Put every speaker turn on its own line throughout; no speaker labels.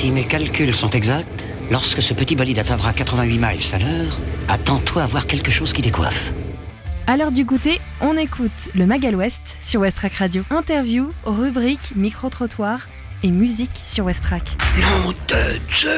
Si mes calculs sont exacts, lorsque ce petit bolide atteindra 88 miles à l'heure, attends-toi à voir quelque chose qui décoiffe.
À l'heure du goûter, on écoute le Magal West sur Westrack Radio. Interview, rubrique, micro-trottoir et musique sur Westrack.
Nom de Zeus!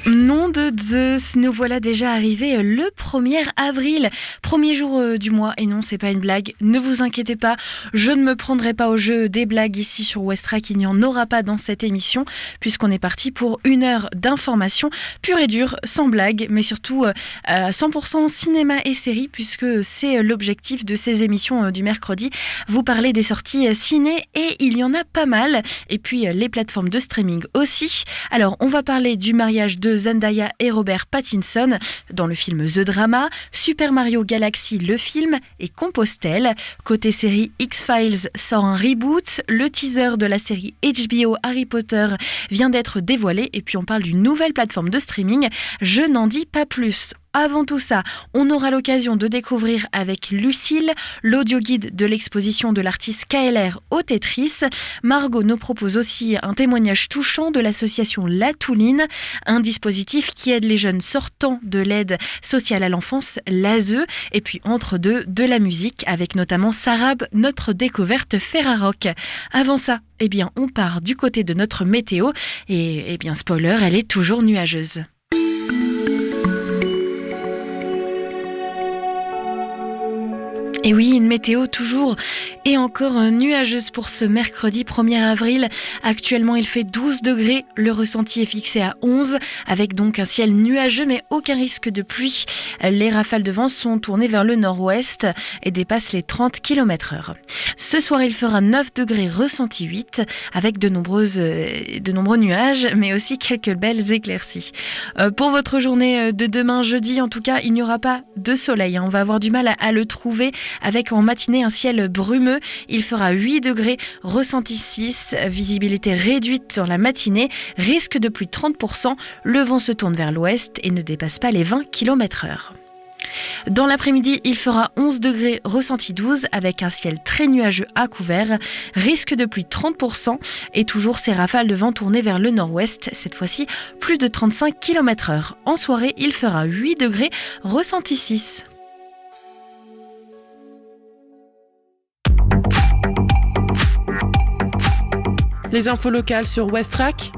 Nom de Zeus, nous voilà déjà arrivés le 1er avril, premier jour du mois. Et non, c'est pas une blague, ne vous inquiétez pas, je ne me prendrai pas au jeu des blagues ici sur Westrack. Il n'y en aura pas dans cette émission, puisqu'on est parti pour 1 heure d'information pure et dure, sans blague, mais surtout 100% cinéma et séries, puisque c'est l'objectif de ces émissions du mercredi. Vous parlez des sorties ciné, et il y en a pas mal, et puis les plateformes de streaming aussi. Alors, on va parler du mariage de Zendaya et Robert Pattinson dans le film The Drama, Super Mario Galaxy le film et Compostelle. Côté série, X-Files sort un reboot, le teaser de la série HBO Harry Potter vient d'être dévoilé et puis on parle d'une nouvelle plateforme de streaming, je n'en dis pas plus. Avant tout ça, on aura l'occasion de découvrir avec Lucille l'audio-guide de l'exposition de l'artiste KLR au Tetris. Margot nous propose aussi un témoignage touchant de l'association La Touline, un dispositif qui aide les jeunes sortant de l'aide sociale à l'enfance, l'ASE, et puis entre deux, de la musique, avec notamment Sarab, notre découverte Ferrarock. Avant ça, on part du côté de notre météo, et spoiler, elle est toujours nuageuse. Et oui, une météo toujours et encore nuageuse pour ce mercredi 1er avril. Actuellement, il fait 12 degrés. Le ressenti est fixé à 11, avec donc un ciel nuageux, mais aucun risque de pluie. Les rafales de vent sont tournées vers le nord-ouest et dépassent les 30 km/h. Ce soir, il fera 9 degrés, ressenti 8, avec de nombreux nuages, mais aussi quelques belles éclaircies. Pour votre journée de demain, jeudi, en tout cas, il n'y aura pas de soleil. On va avoir du mal à le trouver, avec en matinée un ciel brumeux. Il fera 8 degrés, ressenti 6, visibilité réduite dans la matinée, risque de plus de 30%. Le vent se tourne vers l'ouest et ne dépasse pas les 20 km/h. Dans l'après-midi, il fera 11 degrés, ressenti 12, avec un ciel très nuageux à couvert, risque de pluie 30% et toujours ces rafales de vent tournées vers le nord-ouest, cette fois-ci plus de 35 km/h. En soirée, il fera 8 degrés, ressenti 6.
Les infos locales sur Westrack.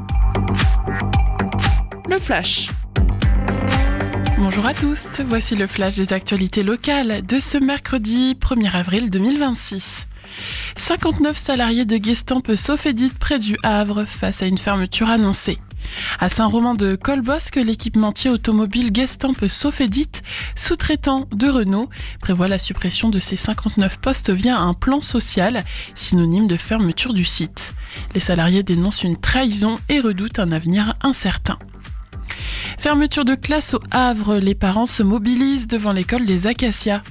Le Flash. Bonjour à tous, voici le flash des actualités locales de ce mercredi 1er avril 2026. 59 salariés de Gestamp Sofedit près du Havre face à une fermeture annoncée. À Saint-Romain-de-Colbosque, l'équipementier automobile Gestamp Sofedit, sous-traitant de Renault, prévoit la suppression de ces 59 postes via un plan social, synonyme de fermeture du site. Les salariés dénoncent une trahison et redoutent un avenir incertain. Fermeture de classe au Havre, les parents se mobilisent devant l'école des Acacias.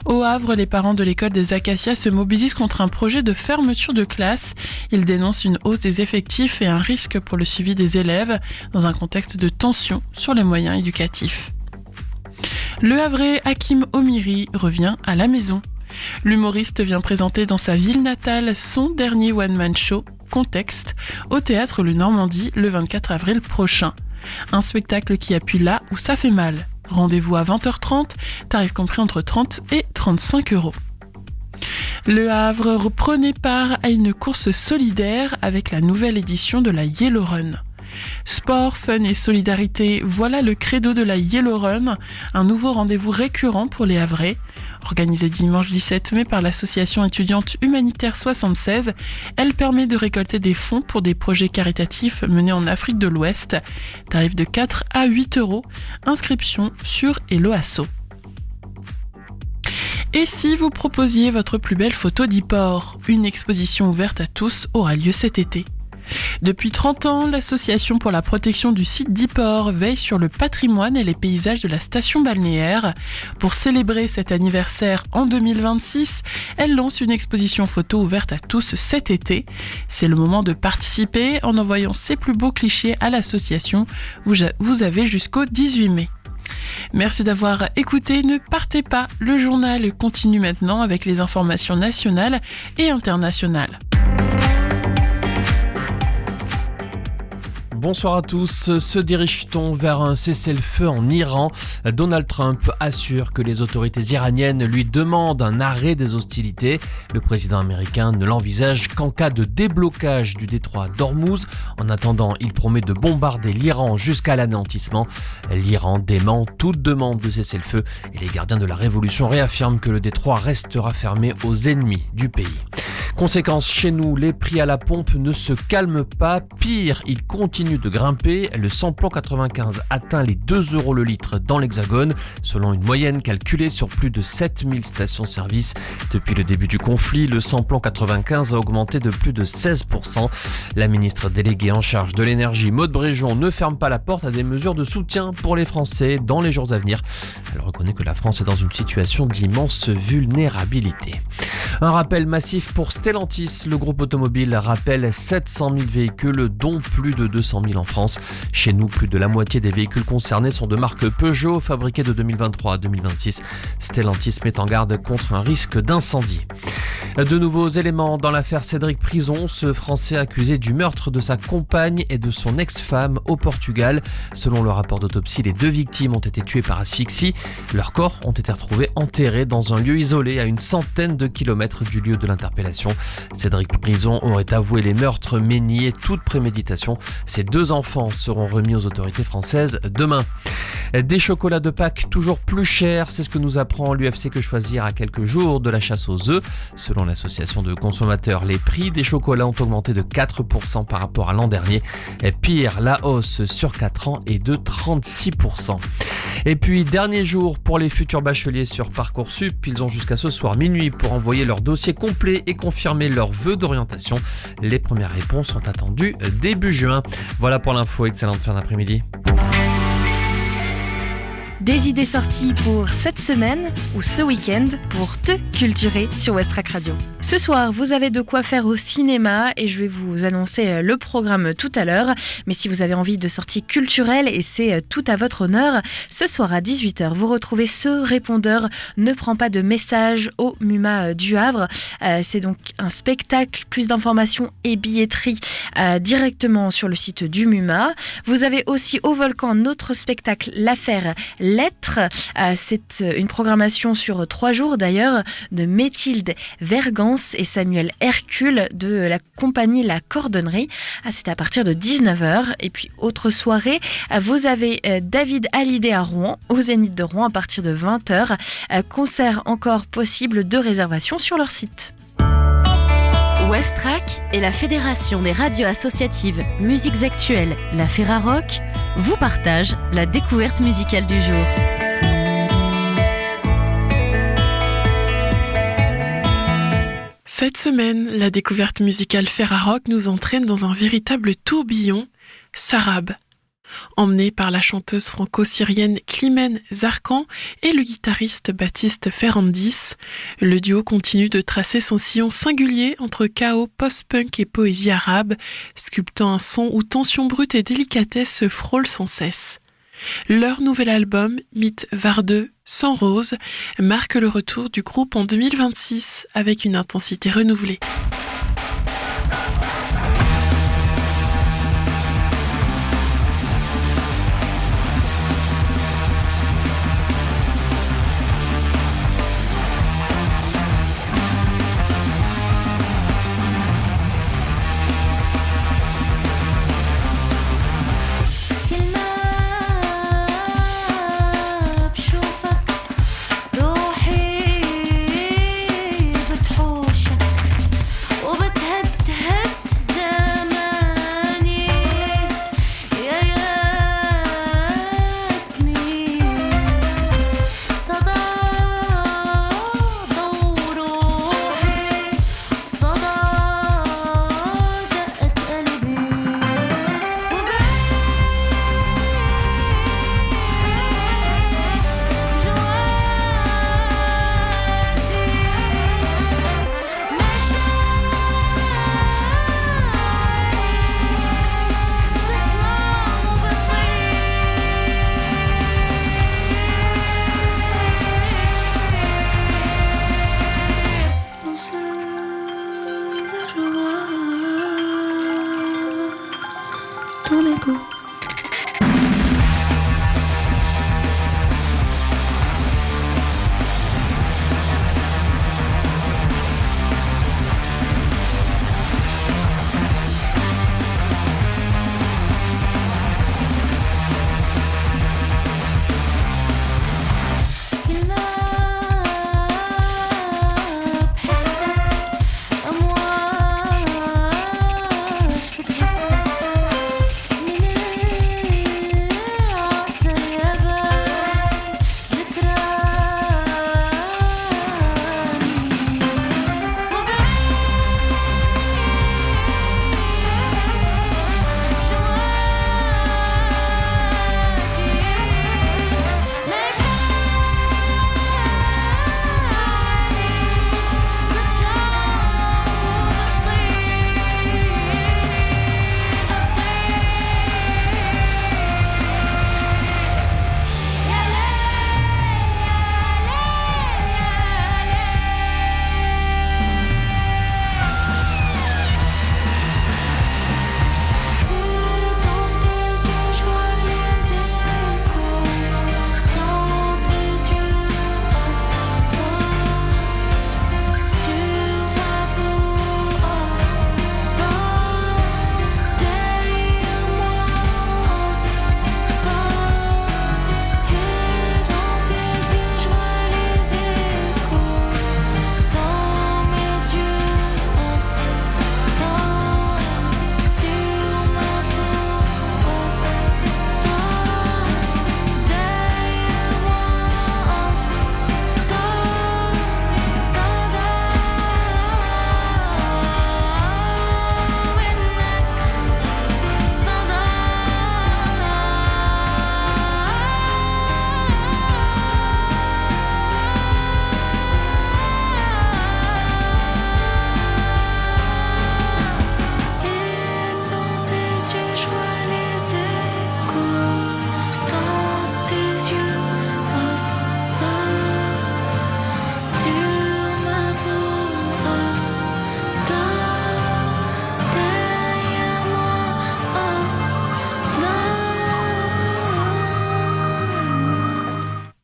Au Havre, les parents de l'école des Acacias se mobilisent contre un projet de fermeture de classe. Ils dénoncent une hausse des effectifs et un risque pour le suivi des élèves dans un contexte de tension sur les moyens éducatifs. Le Havrais Hakim Omiri revient à la maison. L'humoriste vient présenter dans sa ville natale son dernier one-man show, Contexte, au théâtre Le Normandie le 24 avril prochain. Un spectacle qui appuie là où ça fait mal. Rendez-vous à 20h30, tarif compris entre 30 et 35 €. Le Havre prenait part à une course solidaire avec la nouvelle édition de la Yellow Run. Sport, fun et solidarité, voilà le credo de la Yellow Run, un nouveau rendez-vous récurrent pour les Havrais. Organisée dimanche 17 mai par l'association étudiante humanitaire 76, elle permet de récolter des fonds pour des projets caritatifs menés en Afrique de l'Ouest. Tarif de 4 à 8 €, inscription sur Helloasso. Et si vous proposiez votre plus belle photo d'Yport, une exposition ouverte à tous aura lieu cet été. Depuis 30 ans, l'association pour la protection du site d'Yport veille sur le patrimoine et les paysages de la station balnéaire. Pour célébrer cet anniversaire en 2026, elle lance une exposition photo ouverte à tous cet été. C'est le moment de participer en envoyant ses plus beaux clichés à l'association. Vous avez jusqu'au 18 mai. Merci d'avoir écouté, ne partez pas, le journal continue maintenant avec les informations nationales et internationales.
Bonsoir à tous. Se dirige-t-on vers un cessez-le-feu en Iran ? Donald Trump assure que les autorités iraniennes lui demandent un arrêt des hostilités. Le président américain ne l'envisage qu'en cas de déblocage du détroit d'Ormuz. En attendant, il promet de bombarder l'Iran jusqu'à l'anéantissement. L'Iran dément toute demande de cessez-le-feu et les gardiens de la révolution réaffirment que le détroit restera fermé aux ennemis du pays. Conséquence, chez nous, les prix à la pompe ne se calment pas. Pire, ils continuent de grimper. Le samplon 95 atteint les 2 € le litre dans l'Hexagone, selon une moyenne calculée sur plus de 7000 stations-service. Depuis le début du conflit, le samplon 95 a augmenté de plus de 16%. La ministre déléguée en charge de l'énergie, Maud Bréjon, ne ferme pas la porte à des mesures de soutien pour les Français dans les jours à venir. Elle reconnaît que la France est dans une situation d'immense vulnérabilité. Un rappel massif pour Stellantis. Le groupe automobile rappelle 700 000 véhicules, dont plus de 200 000 en France. Chez nous, plus de la moitié des véhicules concernés sont de marque Peugeot, fabriqués de 2023 à 2026. Stellantis met en garde contre un risque d'incendie. De nouveaux éléments dans l'affaire Cédric Prison, ce Français accusé du meurtre de sa compagne et de son ex-femme au Portugal. Selon le rapport d'autopsie, les 2 victimes ont été tuées par asphyxie. Leurs corps ont été retrouvés enterrés dans un lieu isolé à une centaine de kilomètres du lieu de l'interpellation. Cédric Prison aurait avoué les meurtres mais nié toute préméditation. Ses 2 enfants seront remis aux autorités françaises demain. Des chocolats de Pâques toujours plus chers, c'est ce que nous apprend l'UFC Que Choisir à quelques jours de la chasse aux œufs. Selon l'association de consommateurs, les prix des chocolats ont augmenté de 4% par rapport à l'an dernier. Et pire, la hausse sur 4 ans est de 36%. Et puis, dernier jour pour les futurs bacheliers sur Parcoursup. Ils ont jusqu'à ce soir minuit pour envoyer leur dossier complet et confirmer leurs vœux d'orientation. Les premières réponses sont attendues début juin. Voilà pour l'info, excellente fin d'après-midi.
Des idées sorties pour cette semaine ou ce week-end pour te culturer sur Westrack Radio. Ce soir, vous avez de quoi faire au cinéma et je vais vous annoncer le programme tout à l'heure. Mais si vous avez envie de sorties culturelles et c'est tout à votre honneur, ce soir à 18h, vous retrouvez Ce répondeur ne prend pas de message au MUMA du Havre. C'est donc un spectacle, plus d'informations et billetterie directement sur le site du MUMA. Vous avez aussi au Volcan notre spectacle L'affaire Lettres. C'est une programmation sur 3 jours d'ailleurs de Mathilde Vergance et Samuel Hercule de la compagnie La Cordonnerie. C'est à partir de 19h. Et puis autre soirée, vous avez David Hallyday à Rouen, au Zénith de Rouen à partir de 20h. Concert encore possible de réservation sur leur site.
Westrack et la Fédération des radios associatives Musiques Actuelles, la Ferrarock, vous partagent la découverte musicale du jour.
Cette semaine, la découverte musicale Ferrarock nous entraîne dans un véritable tourbillon, Sarab. Emmené par la chanteuse franco-syrienne Climène Zarkan et le guitariste Baptiste Ferrandis, le duo continue de tracer son sillon singulier entre chaos, post-punk et poésie arabe, sculptant un son où tension brute et délicatesse se frôlent sans cesse. Leur nouvel album, Mythe Vardeux, sans rose, marque le retour du groupe en 2026 avec une intensité renouvelée.
روحي بتحوشك وبتهدى ton ego.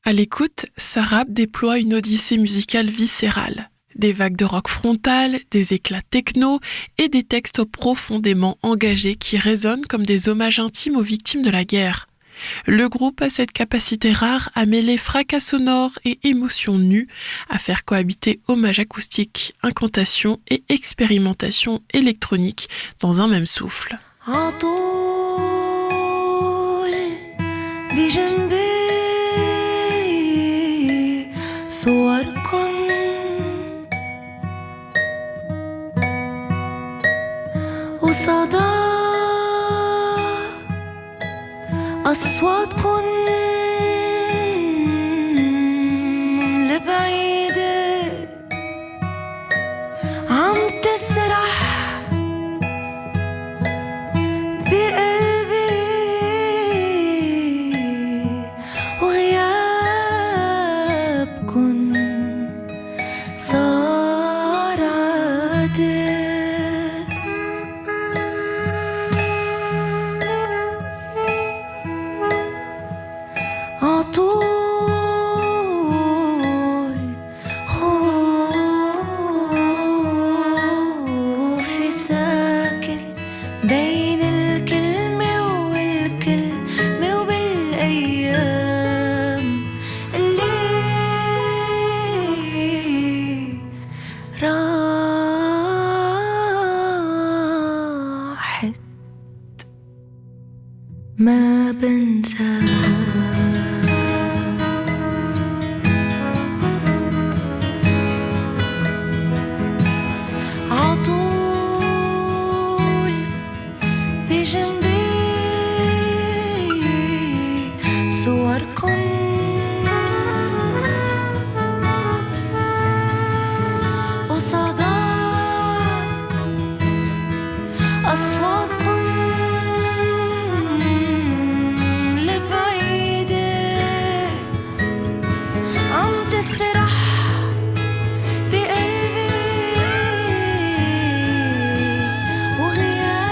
À l'écoute, Sarab déploie une odyssée musicale viscérale. Des vagues de rock frontal, des éclats techno et des textes profondément engagés qui résonnent comme des hommages intimes aux victimes de la guerre. Le groupe a cette capacité rare à mêler fracas sonores et émotions nues, à faire cohabiter hommage acoustique, incantation et expérimentation électronique dans un même souffle.
صوركن وصدى أصواتكن البعيدة عم تسرح بقلبي وغيابكن صار عادة عطول خوفي ساكن بين الكلمة والكلمة وبالأيام اللي راحت ما بنساها عطول بجنبي صوركن وصدى أصواتكن البعيدة عم تسرح بقلبي وغيابكن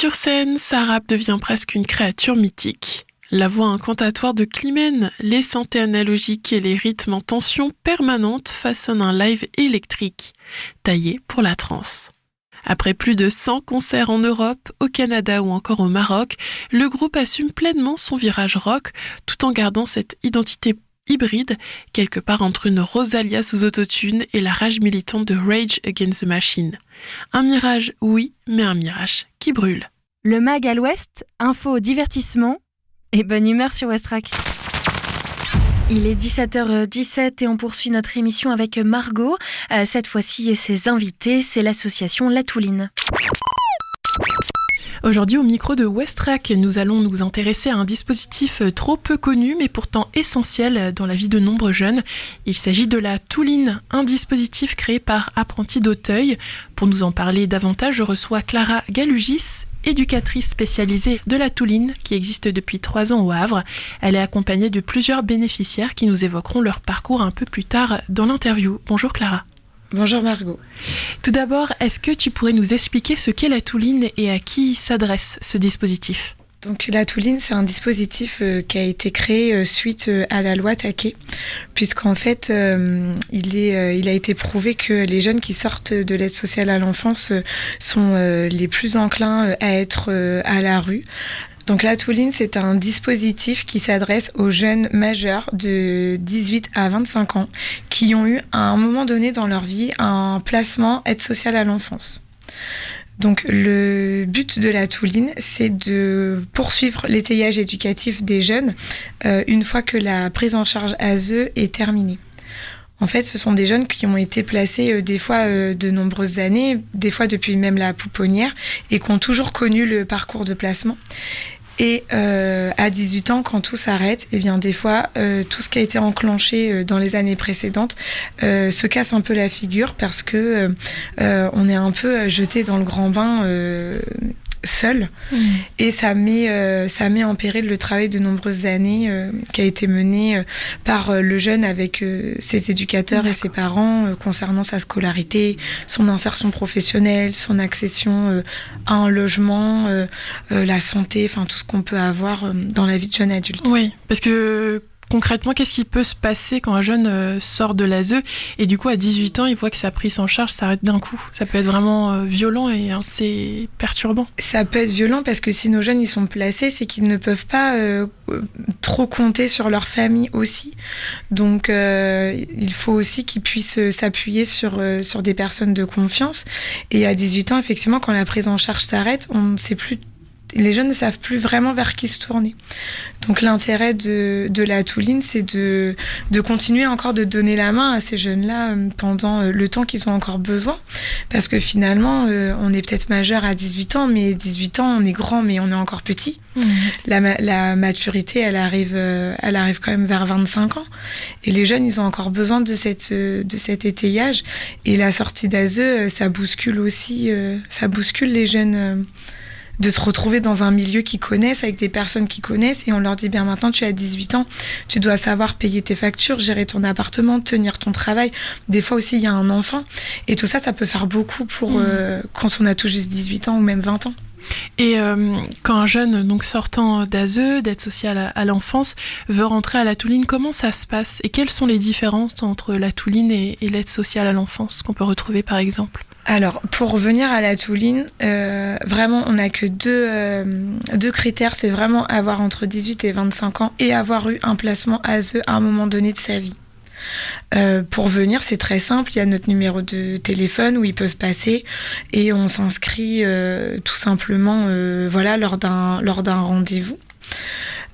Sur scène, Sarab devient presque une créature mythique. La voix incantatoire de Climène, les synthés analogiques et les rythmes en tension permanente façonnent un live électrique, taillé pour la trance. Après plus de 100 concerts en Europe, au Canada ou encore au Maroc, le groupe assume pleinement son virage rock, tout en gardant cette identité hybride, quelque part entre une Rosalia sous autotune et la rage militante de Rage Against the Machine. Un mirage, oui, mais un mirage qui brûle.
Le MAG à l'ouest, info, divertissement et bonne humeur sur Westrack. Il est 17h17 et on poursuit notre émission avec Margot. Cette fois-ci, et ses invités, c'est l'association La Touline.
Aujourd'hui, au micro de Westrack, nous allons nous intéresser à un dispositif trop peu connu, mais pourtant essentiel dans la vie de nombreux jeunes. Il s'agit de la Touline, un dispositif créé par Apprentis d'Auteuil. Pour nous en parler davantage, je reçois Clara Galugis, éducatrice spécialisée de la Touline, qui existe depuis 3 ans au Havre. Elle est accompagnée de plusieurs bénéficiaires qui nous évoqueront leur parcours un peu plus tard dans l'interview. Bonjour Clara.
Bonjour Margot.
Tout d'abord, est-ce que tu pourrais nous expliquer ce qu'est la Touline et à qui s'adresse ce dispositif ?
Donc la Touline, c'est un dispositif qui a été créé suite à la loi Taquet, puisqu'en fait, il a été prouvé que les jeunes qui sortent de l'aide sociale à l'enfance sont les plus enclins à être à la rue. Donc la Touline, c'est un dispositif qui s'adresse aux jeunes majeurs de 18 à 25 ans qui ont eu à un moment donné dans leur vie un placement aide sociale à l'enfance. Donc le but de la Touline, c'est de poursuivre l'étayage éducatif des jeunes une fois que la prise en charge ASE est terminée. En fait, ce sont des jeunes qui ont été placés des fois de nombreuses années, des fois depuis même la pouponnière, et qui ont toujours connu le parcours de placement. Et à 18 ans, quand tout s'arrête, eh bien des fois, tout ce qui a été enclenché dans les années précédentes se casse un peu la figure parce que on est un peu jeté dans le grand bain seul, et ça met en péril le travail de nombreuses années qui a été mené par le jeune avec ses éducateurs et ses parents concernant sa scolarité, son insertion professionnelle, son accession à un logement, la santé, enfin tout ce qu'on peut avoir dans la vie de jeune adulte.
Oui, parce que concrètement, qu'est-ce qui peut se passer quand un jeune sort de l'ASE et du coup à 18 ans, il voit que sa prise en charge s'arrête d'un coup ? Ça peut être vraiment violent et assez perturbant.
Ça peut être violent parce que si nos jeunes ils sont placés, c'est qu'ils ne peuvent pas trop compter sur leur famille aussi. Donc il faut aussi qu'ils puissent s'appuyer sur des personnes de confiance. Et à 18 ans, effectivement, quand la prise en charge s'arrête, on ne sait plus. Les jeunes ne savent plus vraiment vers qui se tourner. Donc l'intérêt de la Touline, c'est de continuer encore de donner la main à ces jeunes-là pendant le temps qu'ils ont encore besoin. Parce que finalement, on est peut-être majeur à 18 ans, mais 18 ans, on est grand, mais on est encore petit. La maturité, elle arrive quand même vers 25 ans. Et les jeunes, ils ont encore besoin de cet étayage. Et la sortie d'ASE, ça bouscule aussi, ça bouscule les jeunes... de se retrouver dans un milieu qu'ils connaissent, avec des personnes qu'ils connaissent, et on leur dit, bien maintenant tu as 18 ans, tu dois savoir payer tes factures, gérer ton appartement, tenir ton travail. Des fois aussi, il y a un enfant. Et tout ça, ça peut faire beaucoup pour quand on a tout juste 18 ans ou même 20 ans.
Et quand un jeune donc sortant d'ASE, d'aide sociale à l'enfance, veut rentrer à la Touline, comment ça se passe ? Et quelles sont les différences entre la Touline et l'aide sociale à l'enfance qu'on peut retrouver par exemple ?
Alors, pour revenir à la Touline, vraiment, on n'a que deux critères. C'est vraiment avoir entre 18 et 25 ans et avoir eu un placement ASE à un moment donné de sa vie. Pour venir, c'est très simple. Il y a notre numéro de téléphone où ils peuvent passer et on s'inscrit tout simplement lors d'un rendez-vous.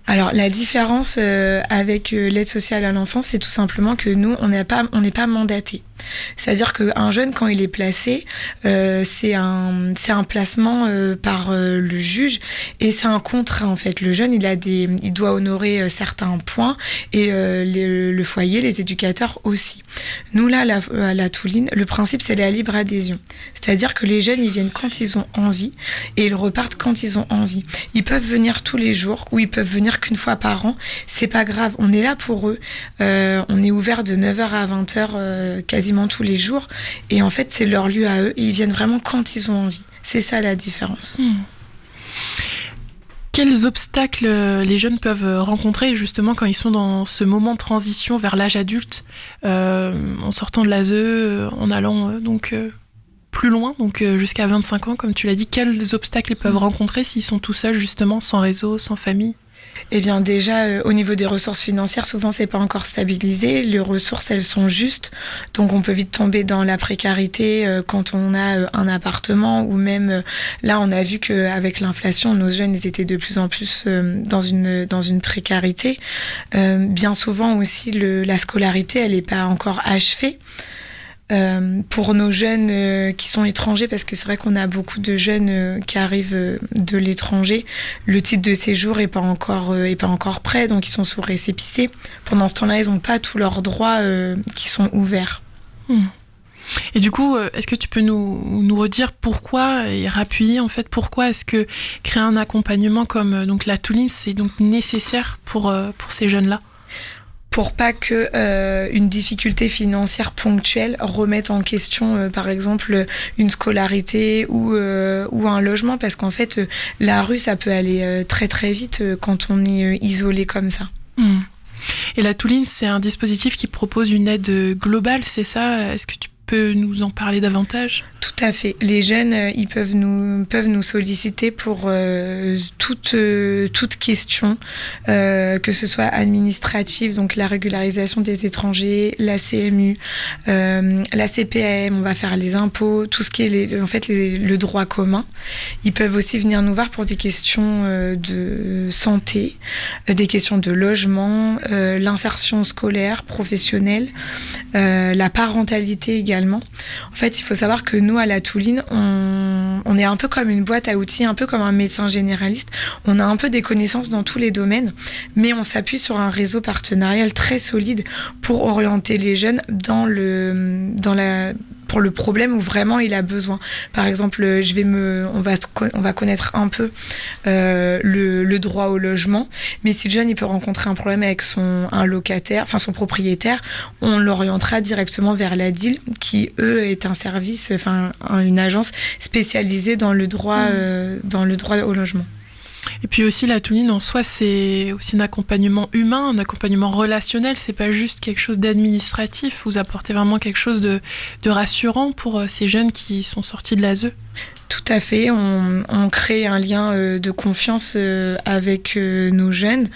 Alors, la différence avec l'aide sociale à l'enfance, c'est tout simplement que nous, on n'est pas mandaté. C'est-à-dire qu'un jeune, quand il est placé, c'est un placement par le juge et c'est un contrat en fait. Le jeune, il doit honorer certains points et le foyer, les éducateurs aussi. Nous là, à la Touline, le principe c'est la libre adhésion. C'est-à-dire que les jeunes, ils viennent quand ils ont envie et ils repartent quand ils ont envie. Ils peuvent venir tous les jours ou ils peuvent venir qu'une fois par an. C'est pas grave, on est là pour eux. On est ouvert de 9h à 20h quasiment tous les jours et en fait c'est leur lieu à eux et ils viennent vraiment quand ils ont envie. C'est ça la différence.
Quels obstacles les jeunes peuvent rencontrer justement quand ils sont dans ce moment de transition vers l'âge adulte, en sortant de l'ASE, en allant plus loin, jusqu'à 25 ans, comme tu l'as dit. Quels obstacles ils peuvent rencontrer s'ils sont tout seuls, justement, sans réseau, sans famille ?
Eh bien déjà, au niveau des ressources financières, souvent c'est pas encore stabilisé. Les ressources, elles sont justes, donc on peut vite tomber dans la précarité quand on a un appartement, ou même là, on a vu qu'avec l'inflation, nos jeunes, ils étaient de plus en plus dans une précarité. Bien souvent aussi, la scolarité, elle n'est pas encore achevée. Pour nos jeunes qui sont étrangers, parce que c'est vrai qu'on a beaucoup de jeunes qui arrivent de l'étranger, le titre de séjour est pas encore prêt, donc ils sont sous récépissé. Pendant ce temps-là, ils n'ont pas tous leurs droits qui sont ouverts.
Et du coup, est-ce que tu peux nous redire pourquoi, et rappuyer en fait, pourquoi est-ce que créer un accompagnement comme donc la Touline, c'est donc nécessaire pour ces jeunes-là ?
Pour pas que une difficulté financière ponctuelle remette en question, par exemple, une scolarité ou un logement, parce qu'en fait, la rue, ça peut aller très très vite quand on est isolé comme ça.
Et la Touline, c'est un dispositif qui propose une aide globale, c'est ça ? Est-ce que tu peux nous en parler davantage ?
Tout à fait. Les jeunes, ils peuvent nous solliciter pour toute question, que ce soit administrative, donc la régularisation des étrangers, la CMU, la CPAM, on va faire les impôts, tout ce qui est le droit commun. Ils peuvent aussi venir nous voir pour des questions de santé, des questions de logement, l'insertion scolaire, professionnelle, la parentalité également. En fait, il faut savoir que nous, à la Touline, on est un peu comme une boîte à outils, un peu comme un médecin généraliste. On a un peu des connaissances dans tous les domaines, mais on s'appuie sur un réseau partenarial très solide pour orienter les jeunes pour le problème où vraiment il a besoin. Par exemple, on va connaître un peu le droit au logement, mais si le jeune il peut rencontrer un problème avec son propriétaire, on l'orientera directement vers la DIL, qui est un service, une agence spécialisée dans le droit au logement.
Et puis aussi, la Touline, en soi, c'est aussi un accompagnement humain, un accompagnement relationnel. C'est pas juste quelque chose d'administratif. Vous apportez vraiment quelque chose de rassurant pour ces jeunes qui sont sortis de l'ASE.
Tout à fait, on crée un lien de confiance avec nos jeunes.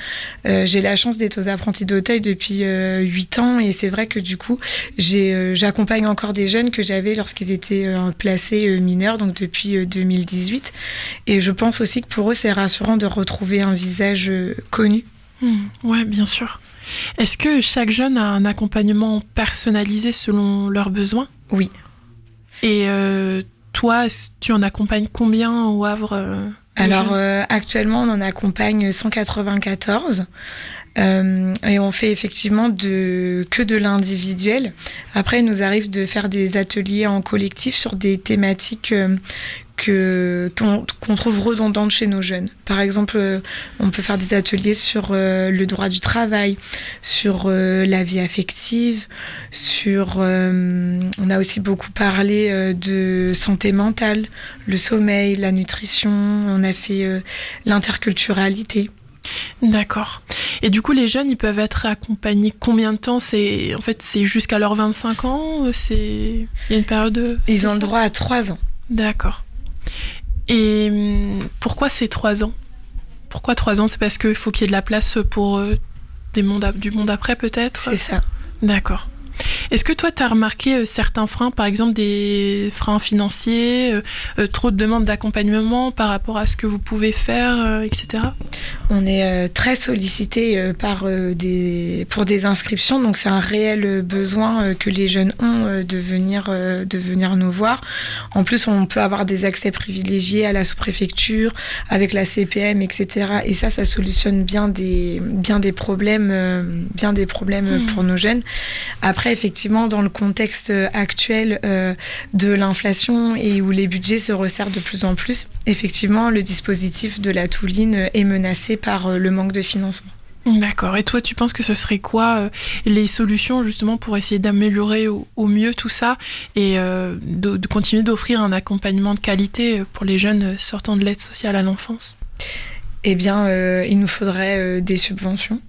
J'ai la chance d'être aux apprentis d'Auteuil depuis 8 ans, et c'est vrai que du coup, j'accompagne encore des jeunes que j'avais lorsqu'ils étaient placés mineurs, donc depuis 2018. Et je pense aussi que pour eux, c'est rassurant de retrouver un visage connu.
Ouais, bien sûr. Est-ce que chaque jeune a un accompagnement personnalisé selon leurs besoins ?
Oui.
Et toi, tu en accompagnes combien au Havre
Alors, actuellement, on en accompagne 194. Et on fait effectivement que de l'individuel. Après, il nous arrive de faire des ateliers en collectif sur des thématiques qu'on trouve redondantes chez nos jeunes. Par exemple, on peut faire des ateliers sur le droit du travail, sur la vie affective, on a aussi beaucoup parlé de santé mentale, le sommeil, la nutrition, on a fait l'interculturalité.
D'accord. Et du coup, les jeunes, ils peuvent être accompagnés combien de temps ? C'est jusqu'à leurs 25 ans ? Il y a une période de...
Ils ont le droit à 3 ans.
D'accord. Et pourquoi c'est 3 ans ? Pourquoi 3 ans ? C'est parce qu'il faut qu'il y ait de la place pour du monde après, peut-être ?
C'est ça.
D'accord. Est-ce que toi, tu as remarqué certains freins, par exemple des freins financiers, trop de demandes d'accompagnement par rapport à ce que vous pouvez faire, etc.
On est très sollicité pour des inscriptions, donc c'est un réel besoin que les jeunes ont de venir nous voir. En plus, on peut avoir des accès privilégiés à la sous-préfecture, avec la CPM, etc. Et ça solutionne bien des problèmes pour nos jeunes. Après, effectivement, dans le contexte actuel de l'inflation et où les budgets se resserrent de plus en plus, effectivement, le dispositif de la Touline est menacé par le manque de financement.
D'accord. Et toi, tu penses que ce serait quoi les solutions justement pour essayer d'améliorer au mieux tout ça et de continuer d'offrir un accompagnement de qualité pour les jeunes sortant de l'aide sociale à l'enfance ?
eh bien, il nous faudrait des subventions.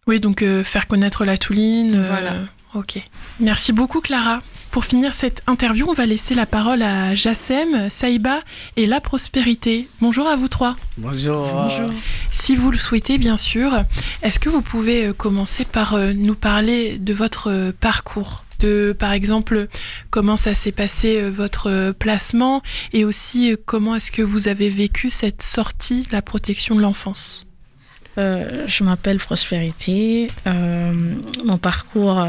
Oui, donc faire connaître la Touline.
Voilà.
Ok. Merci beaucoup, Clara. Pour finir cette interview, on va laisser la parole à Jassem, Saïba et La Prospérité. Bonjour à vous trois.
Bonjour.
Si vous le souhaitez, bien sûr, est-ce que vous pouvez commencer par nous parler de votre parcours ? Par exemple, comment ça s'est passé votre placement et aussi comment est-ce que vous avez vécu cette sortie de la protection de l'enfance ?
Je m'appelle Prospérité. Mon parcours,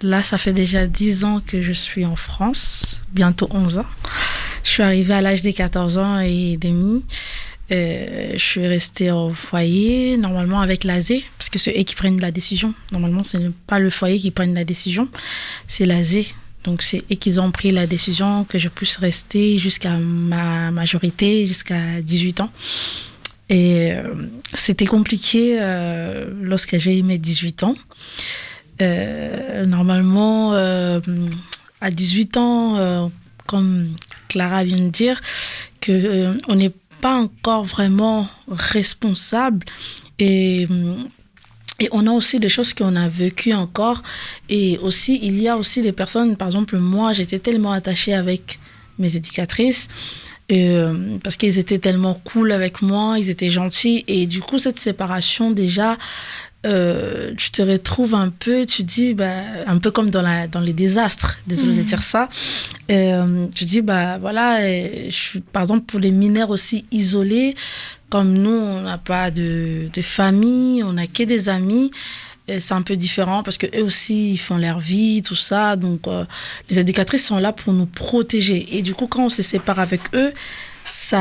là, ça fait déjà 10 ans que je suis en France, bientôt 11 ans. Je suis arrivée à l'âge des 14 ans et demi. Je suis restée au foyer, normalement avec l'ASE, parce que c'est eux qui prennent la décision. Normalement, ce n'est pas le foyer qui prenne la décision, c'est l'ASE. Donc, c'est eux qui ont pris la décision que je puisse rester jusqu'à ma majorité, jusqu'à 18 ans. Et c'était compliqué lorsque j'ai eu mes 18 ans. Normalement, à 18 ans, comme Clara vient de dire, on n'est pas encore vraiment responsable et on a aussi des choses qu'on a vécues encore. Et aussi, il y a aussi des personnes, par exemple, moi, j'étais tellement attachée avec mes éducatrices parce qu'ils étaient tellement cool avec moi, ils étaient gentils. Et du coup, cette séparation, déjà, tu te retrouves un peu, tu dis, un peu comme dans les désastres, désolé de dire ça. Tu dis, voilà, par exemple, pour les mineurs aussi isolés, comme nous, on n'a pas de famille, on n'a que des amis. C'est un peu différent parce qu'eux aussi, ils font leur vie, tout ça. Donc, les éducatrices sont là pour nous protéger. Et du coup, quand on se sépare avec eux, c'est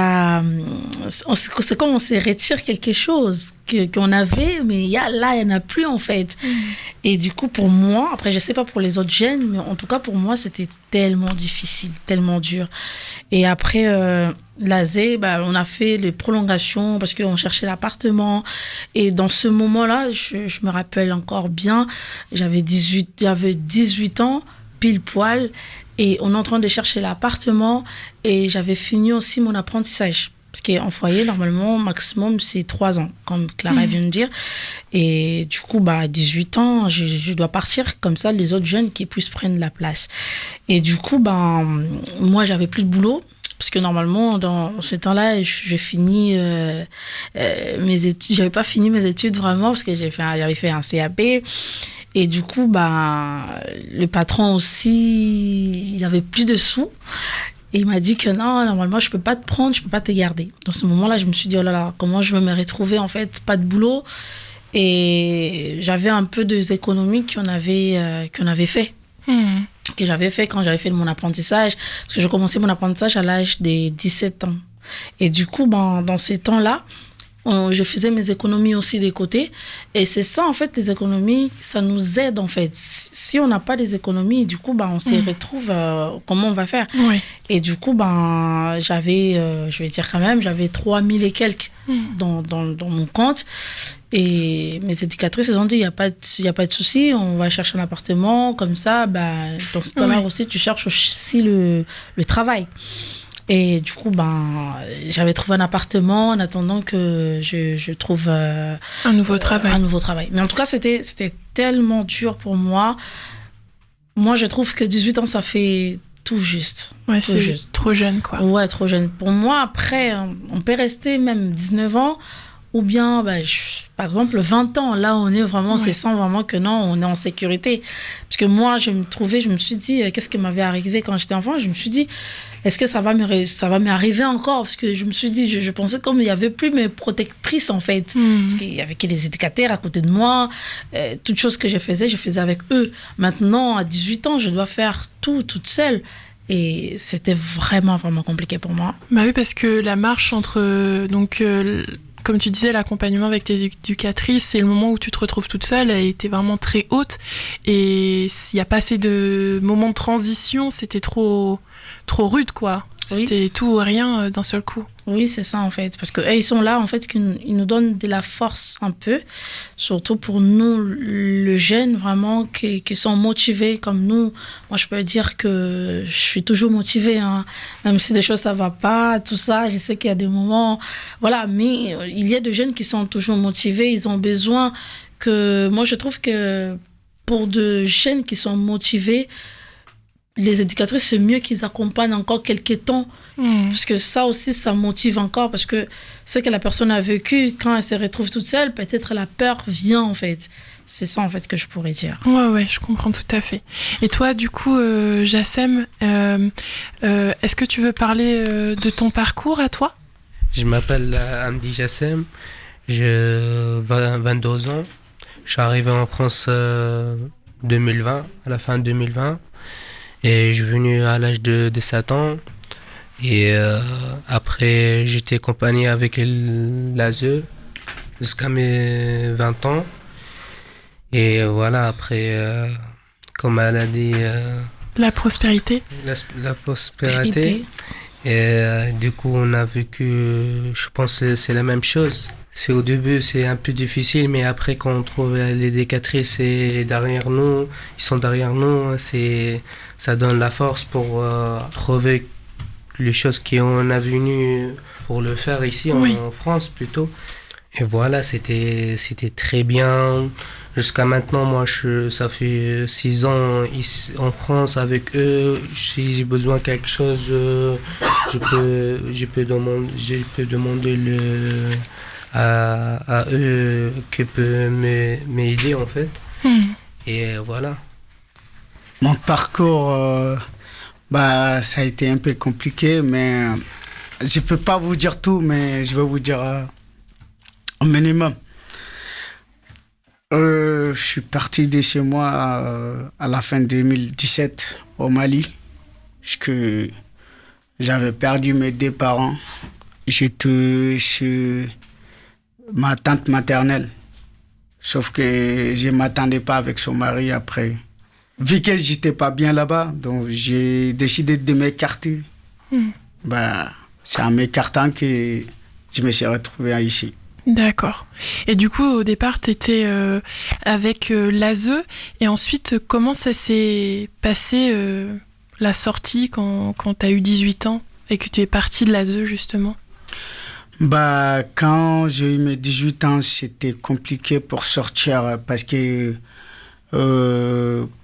comme on se retire quelque chose qu'on avait, mais là, il n'y en a plus en fait. Et du coup, pour moi, après, je ne sais pas pour les autres jeunes, mais en tout cas, pour moi, c'était tellement difficile, tellement dur. Et après, l'ASE, on a fait les prolongations parce qu'on cherchait l'appartement. Et dans ce moment-là, je me rappelle encore bien, j'avais 18 ans, pile poil. Et on est en train de chercher l'appartement et j'avais fini aussi mon apprentissage. Parce qu'en foyer, normalement, maximum, c'est 3 ans, comme Clara vient de dire. Et du coup, à 18 ans, je dois partir comme ça, les autres jeunes qui puissent prendre la place. Et du coup, moi, j'avais plus de boulot. Parce que normalement, dans ces temps-là, j'ai fini mes études. J'avais pas fini mes études vraiment parce que j'avais fait un CAP. Et du coup, le patron aussi, il avait plus de sous. Et il m'a dit que non, normalement, je peux pas te prendre, je peux pas te garder. Dans ce moment-là, je me suis dit, oh là là, comment je vais me retrouver, en fait, pas de boulot. Et j'avais un peu des économies qu'on avait fait. Que j'avais fait quand j'avais fait mon apprentissage. Parce que j'ai commencé mon apprentissage à l'âge de 17 ans. Et du coup, dans ces temps-là, je faisais mes économies aussi des côtés. Et c'est ça, en fait, les économies, ça nous aide, en fait. Si on n'a pas des économies, du coup, on se retrouve, comment on va faire?
Oui.
Et du coup, j'avais, je vais dire quand même, j'avais 3000 et quelques dans mon compte. Et mes éducatrices, elles ont dit, il n'y a pas de souci, on va chercher un appartement, comme ça, dans ce temps-là aussi, tu cherches aussi le travail. Et du coup, j'avais trouvé un appartement en attendant que je trouve un nouveau travail. Mais en tout cas, c'était tellement dur pour moi. Moi, je trouve que 18 ans, ça fait tout juste.
Ouais, c'est juste. Trop jeune, quoi.
Ouais, trop jeune. Pour moi, après, on peut rester même 19 ans. Ou bien, par exemple, 20 ans, là, on est vraiment, c'est sans vraiment que non, on est en sécurité. Parce que moi, je me suis dit, qu'est-ce qui m'avait arrivé quand j'étais enfant? Je me suis dit, est-ce que ça va m'arriver encore? Parce que je me suis dit, je pensais comme il n'y avait plus mes protectrices, en fait. Parce qu'il y avait que les éducateurs à côté de moi. Toutes choses que je faisais avec eux. Maintenant, à 18 ans, je dois faire tout, toute seule. Et c'était vraiment, vraiment compliqué pour moi.
Oui, parce que la marche entre, comme tu disais, l'accompagnement avec tes éducatrices, c'est le moment où tu te retrouves toute seule, elle était vraiment très haute. Et s'il n'y a pas assez de moments de transition, c'était trop rude, quoi.
Oui.
C'était tout ou rien d'un seul coup.
Oui, c'est ça en fait. Parce qu'eux, ils sont là, en fait, ils nous donnent de la force un peu. Surtout pour nous, le jeune, vraiment, qui sont motivés comme nous. Moi, je peux dire que je suis toujours motivée, hein. Même si des choses, ça va pas, tout ça. Je sais qu'il y a des moments... Voilà, mais il y a des jeunes qui sont toujours motivés. Ils ont besoin que... Moi, je trouve que pour de jeunes qui sont motivés, les éducatrices, c'est mieux qu'ils accompagnent encore quelques temps. Parce que ça aussi, ça motive encore. Parce que ce que la personne a vécu, quand elle se retrouve toute seule, peut-être la peur vient, en fait. C'est ça, en fait, que je pourrais dire.
Ouais, je comprends tout à fait. Et toi, du coup, Jassem, est-ce que tu veux parler de ton parcours à toi ?
Je m'appelle Hamdi Jassem, j'ai 22 ans. Je suis arrivé en France 2020, à la fin 2020. Et je suis venu à l'âge de 7 ans. Et après, j'étais accompagné avec l'ASE jusqu'à mes 20 ans. Et voilà, après, comme elle a dit...
la prospérité.
La prospérité. Et du coup, on a vécu, je pense que c'est la même chose. Au début, c'est un peu difficile, mais après, quand on trouve les éducatrices derrière nous, ils sont derrière nous, ça donne la force pour trouver les choses qu'on a venu pour le faire ici en France plutôt. Et voilà, c'était très bien. Jusqu'à maintenant, moi, ça fait 6 ans ici en France avec eux. Si j'ai besoin de quelque chose, je peux demander à eux qui peut m'aider en fait. Et voilà.
Mon parcours, ça a été un peu compliqué, mais je peux pas vous dire tout, mais je vais vous dire un minimum. Je suis parti de chez moi à la fin 2017 au Mali, parce que j'avais perdu mes 2 parents. J'étais chez ma tante maternelle, sauf que je ne m'attendais pas avec son mari après. Vu que j'étais pas bien là-bas, donc j'ai décidé de m'écarter. C'est en m'écartant que je me suis retrouvé ici.
D'accord. Et du coup, au départ, tu étais avec l'ASE. Et ensuite, comment ça s'est passé, la sortie, quand tu as eu 18 ans et que tu es parti de l'ASE, justement ?
Quand j'ai eu mes 18 ans, c'était compliqué pour sortir parce que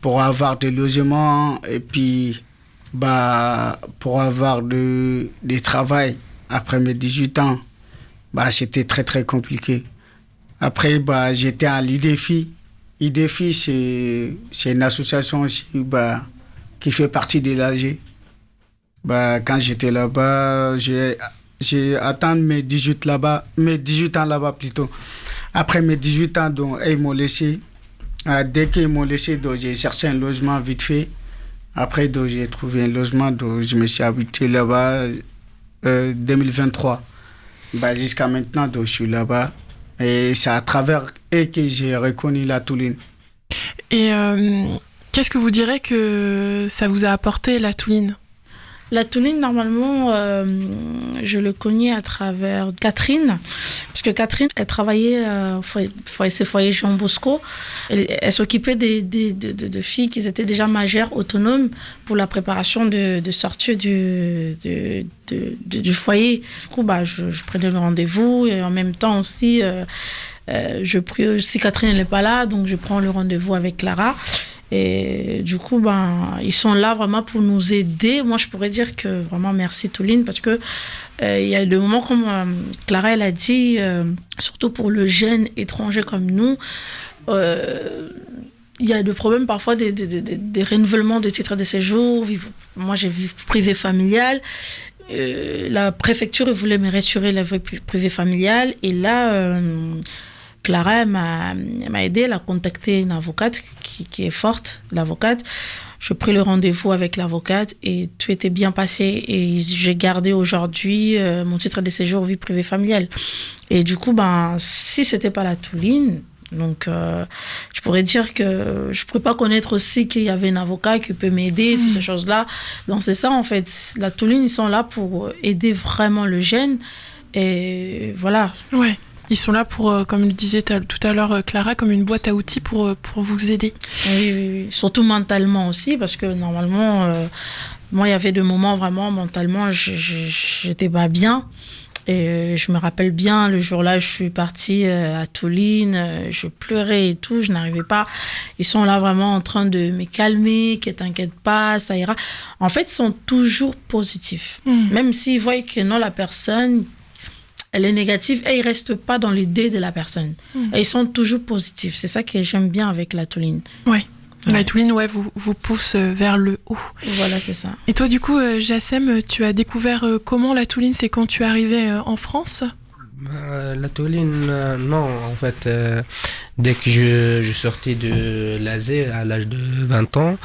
pour avoir des logements et puis pour avoir du travail après mes 18 ans, c'était très très compliqué. Après, j'étais à l'IDEFI. l'IDEFI, c'est une association aussi qui fait partie de l'AG. Quand j'étais là-bas, j'ai atteint mes 18 ans là-bas plutôt. Après mes 18 ans, donc, ils m'ont laissé. Dès qu'ils m'ont laissé, donc, j'ai cherché un logement vite fait. Après, donc, j'ai trouvé un logement, donc, je me suis habité là-bas 2023. Jusqu'à maintenant, donc, je suis là-bas. Et c'est à travers eux que j'ai reconnu la Touline.
Et qu'est-ce que vous direz que ça vous a apporté, la Touline ?
La Touline, normalement, je le connais à travers Catherine. Parce que Catherine, elle travaillait au foyer Jean Bosco. Elle s'occupait de filles qui étaient déjà majeures, autonomes, pour la préparation de sortie du foyer. Du coup, je prenais le rendez-vous. Et en même temps aussi, si Catherine n'est pas là, donc je prends le rendez-vous avec Clara. Et du coup, ils sont là vraiment pour nous aider. Moi, je pourrais dire que vraiment merci Touline, parce que il y a des moments comme Clara, elle a dit, surtout pour le jeune étranger comme nous, il y a des problèmes parfois des renouvellements de titres de séjour. Moi, j'ai vie privée familiale. La préfecture voulait me retirer la vie privée familiale. Et là... Clara, elle m'a aidée, elle a contacté une avocate qui est forte, l'avocate. J'ai pris le rendez-vous avec l'avocate et tout était bien passé. Et j'ai gardé aujourd'hui mon titre de séjour vie privée familiale. Et du coup, si c'était pas la Touline, Donc, je pourrais dire que je pourrais pas connaître aussi qu'il y avait un avocat qui peut m'aider, toutes ces choses-là. Donc, c'est ça, en fait. La Toluine, ils sont là pour aider vraiment le jeune. Et voilà.
Ouais. Ils sont là pour, comme le disait tout à l'heure Clara, comme une boîte à outils pour vous aider.
Oui. Surtout mentalement aussi, parce que normalement, moi, il y avait des moments vraiment mentalement, j'étais pas bien. Et je me rappelle bien, le jour-là, je suis partie à Toluine, je pleurais et tout, je n'arrivais pas. Ils sont là vraiment en train de me calmer, que t'inquiète pas, ça ira. En fait, ils sont toujours positifs. Même s'ils voient que non, la personne, elle est négative, et ils restent pas dans l'idée de la personne. Et ils sont toujours positifs. C'est ça que j'aime bien avec la Toluine.
Ouais. La Toluine, vous pousse vers le haut.
Voilà, c'est ça.
Et toi, du coup, Jassem, tu as découvert comment la Toluine, c'est quand tu es arrivé en France ?
La Toluine, non, en fait, dès que je sortais de l'ASE à l'âge de 20 ans,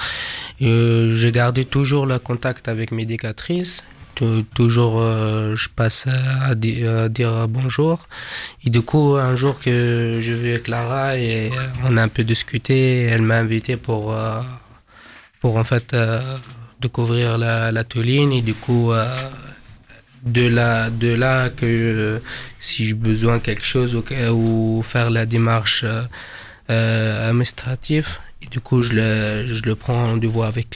j'ai gardé toujours le contact avec mes éducatrices. Toujours, je passe à dire bonjour. Et du coup, un jour que je vais avec Clara et on a un peu discuté, elle m'a invité pour en fait découvrir la Toluine. Et du coup, de là que si j'ai besoin de quelque chose ou faire la démarche administrative, et du coup, je le prends rendez-vous avec